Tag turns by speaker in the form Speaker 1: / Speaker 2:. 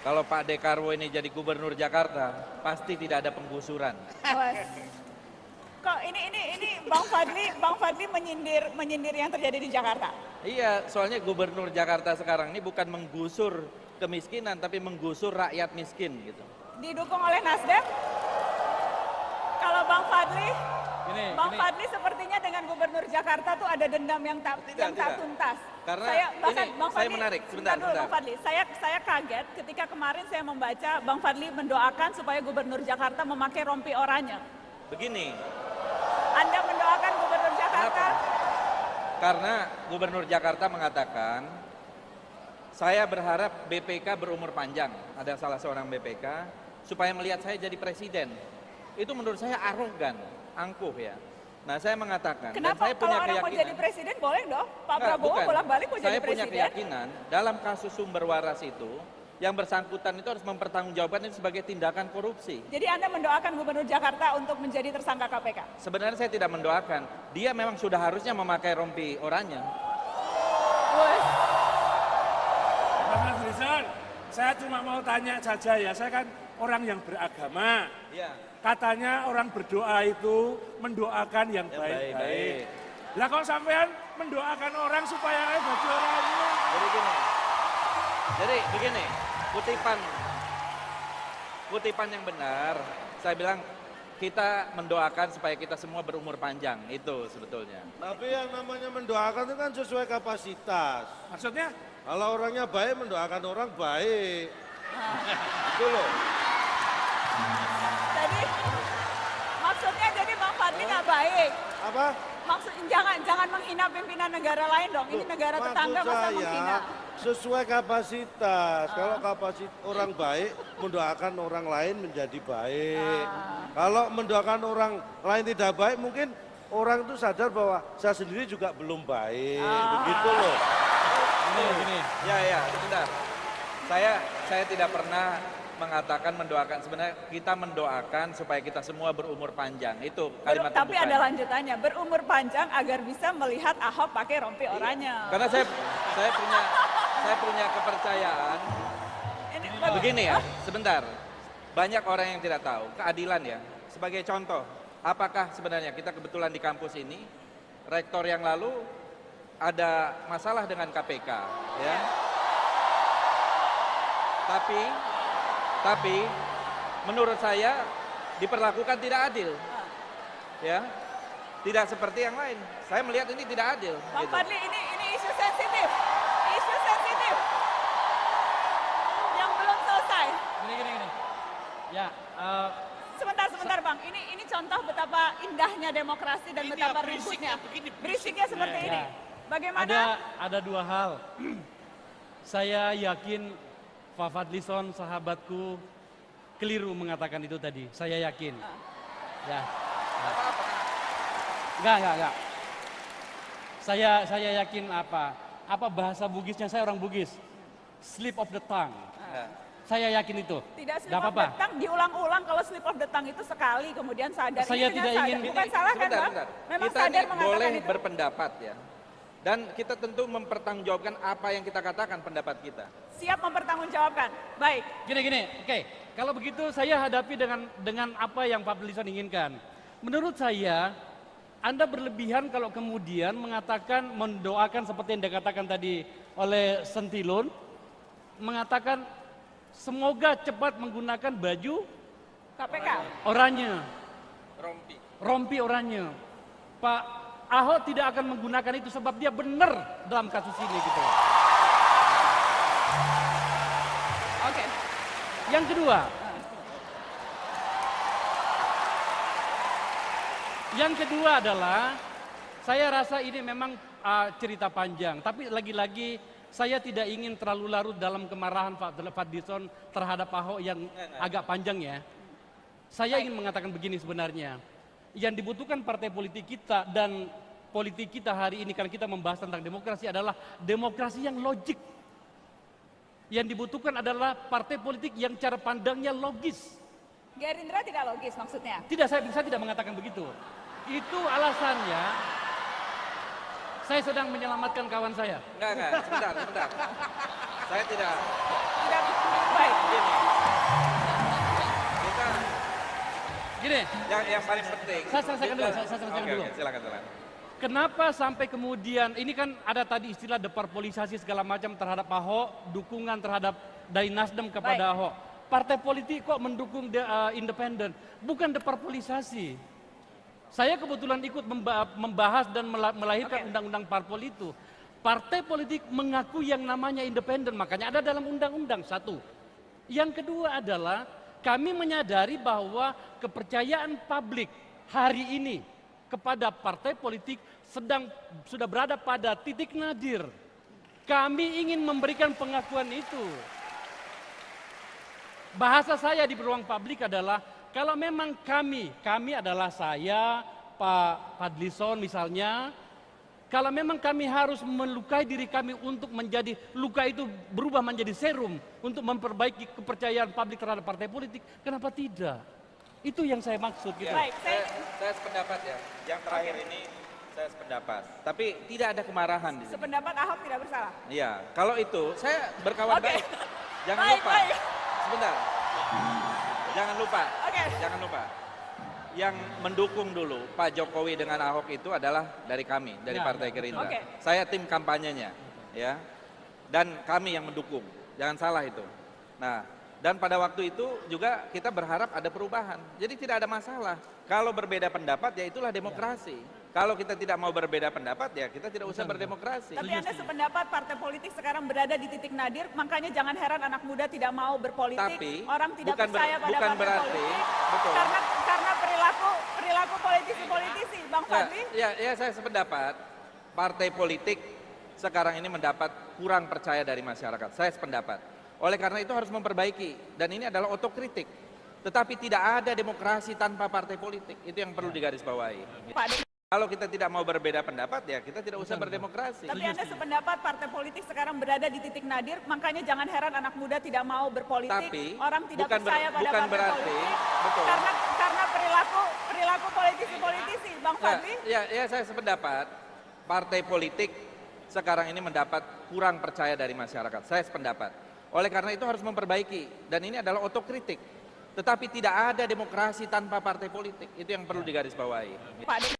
Speaker 1: Kalau Pak Dekarwo ini jadi gubernur Jakarta, pasti tidak ada penggusuran.
Speaker 2: Kok ini Bang Fadli menyindir yang terjadi di Jakarta?
Speaker 1: Iya, soalnya gubernur Jakarta sekarang ini bukan menggusur kemiskinan, tapi menggusur rakyat miskin gitu.
Speaker 2: Didukung oleh Nasdem? Kalau Bang Fadli sepertinya dengan gubernur Jakarta tuh ada dendam yang tak tuntas.
Speaker 1: Karena
Speaker 2: Bang
Speaker 1: saya
Speaker 2: Fadli,
Speaker 1: menarik, sebentar.
Speaker 2: Bang Fadli, saya kaget ketika kemarin saya membaca Bang Fadli mendoakan supaya gubernur Jakarta memakai rompi oranye.
Speaker 1: Begini.
Speaker 2: Anda mendoakan gubernur Jakarta?
Speaker 1: Kenapa? Karena gubernur Jakarta mengatakan, saya berharap BPK berumur panjang, ada salah seorang BPK, supaya melihat saya jadi presiden. Itu menurut saya arogan, angkuh ya. Nah, saya mengatakan,
Speaker 2: kenapa?
Speaker 1: Dan saya punya
Speaker 2: kalau orang mau jadi presiden boleh dong? Pak Prabowo bolak-balik mau jadi presiden.
Speaker 1: Saya punya keyakinan, dalam kasus sumber waras itu, yang bersangkutan itu harus mempertanggungjawabkan itu sebagai tindakan korupsi.
Speaker 2: Jadi Anda mendoakan gubernur Jakarta untuk menjadi tersangka KPK?
Speaker 1: Sebenarnya saya tidak mendoakan. Dia memang sudah harusnya memakai rompi oranye.
Speaker 3: Mas Fadlizon, saya cuma mau tanya saja ya, saya kan orang yang beragama.
Speaker 1: Ya.
Speaker 3: Katanya orang berdoa itu mendoakan yang baik-baik. Lah kok sampean mendoakan orang supaya baju oranye?
Speaker 1: Jadi begini, kutipan yang benar, saya bilang kita mendoakan supaya kita semua berumur panjang, itu sebetulnya.
Speaker 4: Tapi yang namanya mendoakan itu kan sesuai kapasitas.
Speaker 3: Maksudnya?
Speaker 4: Kalau orangnya baik, mendoakan orang baik. Itu loh.
Speaker 2: Maksudnya jadi Bang Fadli nggak baik.
Speaker 4: Apa?
Speaker 2: Jangan menghina pimpinan negara lain dong. Ini negara tetangga masa menghina.
Speaker 4: Sesuai kapasitas. Kalau kapasitas orang baik, mendoakan orang lain menjadi baik. Kalau mendoakan orang lain tidak baik, mungkin orang itu sadar bahwa saya sendiri juga belum baik. Begitu loh.
Speaker 1: Gini. Ya, sebentar. Saya tidak pernah mengatakan mendoakan, sebenarnya kita mendoakan supaya kita semua berumur panjang, itu kalimat
Speaker 2: Tapi
Speaker 1: pembukaan.
Speaker 2: ada lanjutannya, berumur panjang agar bisa melihat Ahok pakai rompi oranye.
Speaker 1: Karena saya punya kepercayaan. Begini ya, sebentar. Banyak orang yang tidak tahu keadilan ya. Sebagai contoh, apakah sebenarnya kita kebetulan di kampus ini rektor yang lalu ada masalah dengan KPK, ya. Tapi menurut saya diperlakukan tidak adil, ya, tidak seperti yang lain. Saya melihat ini tidak adil.
Speaker 2: Bang Fadli, ini isu sensitif, yang belum selesai.
Speaker 5: Gini. Ya.
Speaker 2: Sebentar Bang, ini contoh betapa indahnya demokrasi dan betapa ributnya. Berisiknya seperti ini. Bagaimana?
Speaker 5: Ada dua hal. Saya yakin Pak Fadlizon sahabatku keliru mengatakan itu tadi. Saya yakin. Ya. Enggak. Saya yakin apa bahasa Bugisnya, saya orang Bugis. Slip of the tongue. Saya yakin itu.
Speaker 2: Tidak slip of the tongue, diulang-ulang. Kalau slip of the tongue itu sekali kemudian sadar.
Speaker 5: Saya tidak ingin.
Speaker 2: Bukan salah kan Bang? Memang
Speaker 1: kita
Speaker 2: sadar
Speaker 1: ini
Speaker 2: mengatakan
Speaker 1: boleh
Speaker 2: itu.
Speaker 1: berpendapat ya. Dan kita tentu mempertanggungjawabkan apa yang kita katakan, pendapat kita.
Speaker 2: Siap mempertanggungjawabkan. Baik.
Speaker 5: Gini. Oke. Kalau begitu saya hadapi dengan apa yang Pak Fadlizon inginkan. Menurut saya, Anda berlebihan kalau kemudian mengatakan, mendoakan seperti yang dikatakan tadi oleh Sentilun, mengatakan semoga cepat menggunakan baju
Speaker 2: KPK.
Speaker 5: oranye.
Speaker 1: Rompi
Speaker 5: oranye. Pak Ahok tidak akan menggunakan itu sebab dia benar dalam kasus ini gitu.
Speaker 2: Oke.
Speaker 5: Yang kedua adalah saya rasa ini memang cerita panjang, tapi lagi-lagi saya tidak ingin terlalu larut dalam kemarahan Pak Fadlizon terhadap Ahok yang agak panjang ya. Saya ingin mengatakan begini sebenarnya. Yang dibutuhkan partai politik kita dan politik kita hari ini, karena kita membahas tentang demokrasi, adalah demokrasi yang logik. Yang dibutuhkan adalah partai politik yang cara pandangnya logis.
Speaker 2: Gerindra tidak logis maksudnya?
Speaker 5: Tidak, saya tidak mengatakan begitu. Itu alasannya saya sedang menyelamatkan kawan saya.
Speaker 1: Enggak, sebentar. Saya tidak.
Speaker 2: Baik. Baik.
Speaker 1: Begini. Kita
Speaker 5: Gini,
Speaker 1: yang paling penting.
Speaker 5: Saya selesaikan dulu,
Speaker 1: kita-
Speaker 5: saya selesaikan
Speaker 1: Oke,
Speaker 5: dulu.
Speaker 1: oke, silakan.
Speaker 5: kenapa sampai kemudian, ini kan ada tadi istilah deparpolisasi segala macam terhadap Ahok, dukungan terhadap dari Nasdem kepada
Speaker 2: Baik.
Speaker 5: Ahok. Partai politik kok mendukung independen? Bukan deparpolisasi. Saya kebetulan ikut membahas dan melahirkan
Speaker 2: Oke.
Speaker 5: undang-undang parpol itu. Partai politik mengaku yang namanya independen, makanya ada dalam undang-undang satu. Yang kedua adalah kami menyadari bahwa kepercayaan publik hari ini kepada partai politik sudah berada pada titik nadir. Kami ingin memberikan pengakuan itu. Bahasa saya di ruang publik adalah kalau memang kami adalah saya, Pak Fadlison misalnya, kalau memang kami harus melukai diri kami untuk menjadi luka itu berubah menjadi serum untuk memperbaiki kepercayaan publik terhadap partai politik, kenapa tidak? Itu yang saya maksud gitu.
Speaker 2: Baik,
Speaker 1: Saya sependapat ya. Yang terakhir ini saya sependapat. Tapi tidak ada kemarahan di sini.
Speaker 2: sependapat Ahok tidak bersalah.
Speaker 1: Iya, kalau itu saya berkawan
Speaker 2: Oke.
Speaker 1: baik. Jangan
Speaker 2: Baik,
Speaker 1: lupa.
Speaker 2: baik.
Speaker 1: Sebentar. Jangan lupa.
Speaker 2: Oke.
Speaker 1: Jangan lupa. Yang mendukung dulu Pak Jokowi dengan Ahok itu adalah dari kami, dari
Speaker 5: Ya,
Speaker 1: Partai
Speaker 5: ya.
Speaker 1: Gerindra.
Speaker 2: Oke.
Speaker 1: Saya tim kampanyenya, ya. Dan kami yang mendukung. Jangan salah itu. Nah, dan pada waktu itu juga kita berharap ada perubahan. Jadi tidak ada masalah. Kalau berbeda pendapat ya itulah demokrasi. Kalau kita tidak mau berbeda pendapat ya kita tidak usah berdemokrasi.
Speaker 2: Tapi Anda sependapat partai politik sekarang berada di titik nadir, makanya jangan heran anak muda tidak mau berpolitik,
Speaker 1: Tapi,
Speaker 2: orang tidak
Speaker 1: bukan
Speaker 2: percaya pada
Speaker 1: bukan
Speaker 2: partai
Speaker 1: berarti,
Speaker 2: politik,
Speaker 1: betul.
Speaker 2: karena perilaku politisi-politisi, Bang Fadli.
Speaker 1: Ya, saya sependapat. Partai politik sekarang ini mendapat kurang percaya dari masyarakat. Saya sependapat. Oleh karena itu harus memperbaiki. Dan ini adalah otokritik. Tetapi tidak ada demokrasi tanpa partai politik. Itu yang perlu digarisbawahi.
Speaker 2: Pak Ade-
Speaker 1: Kalau kita tidak mau berbeda pendapat ya kita tidak usah berdemokrasi.
Speaker 2: Tapi Anda sependapat partai politik sekarang berada di titik nadir, makanya jangan heran anak muda tidak mau berpolitik,
Speaker 1: Tapi,
Speaker 2: orang tidak
Speaker 1: bukan
Speaker 2: percaya pada
Speaker 1: bukan
Speaker 2: partai
Speaker 1: berarti,
Speaker 2: politik,
Speaker 1: betul.
Speaker 2: karena perilaku politisi-politisi, Bang Fadli.
Speaker 1: Ya, saya sependapat. Partai politik sekarang ini mendapat kurang percaya dari masyarakat. Saya sependapat. Oleh karena itu harus memperbaiki. Dan ini adalah otokritik. Tetapi tidak ada demokrasi tanpa partai politik. Itu yang perlu digarisbawahi.
Speaker 2: Pak Ade-